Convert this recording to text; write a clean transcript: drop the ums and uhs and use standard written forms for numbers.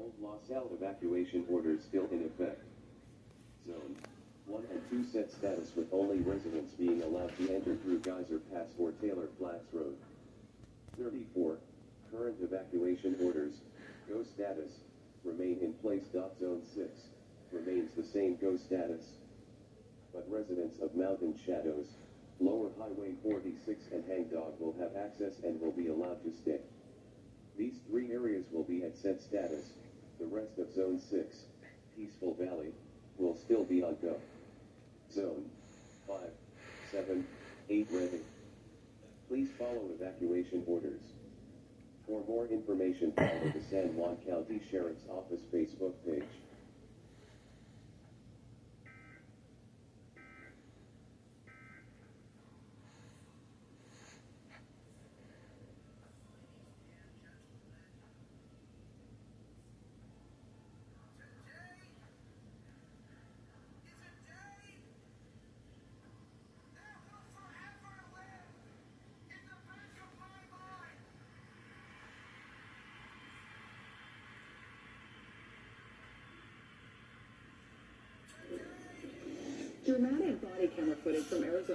Old LaSalle evacuation orders still in effect. Zone 1 and 2 set status with only residents being allowed to enter through Geyser Pass or Taylor Flats Road. 34. Current evacuation orders, go status, remain in place. Zone 6 remains the same go status. But residents of Mountain Shadows, Lower Highway 46 and Hangdog will have access and will be allowed to stay. These three areas will be at set status. The rest of Zone 6, Peaceful Valley, will still be on go. Zone 5, 7, 8 ready. Please follow evacuation orders. For more information, follow the San Juan County Sheriff's Office Facebook page. Dramatic body camera footage from Arizona.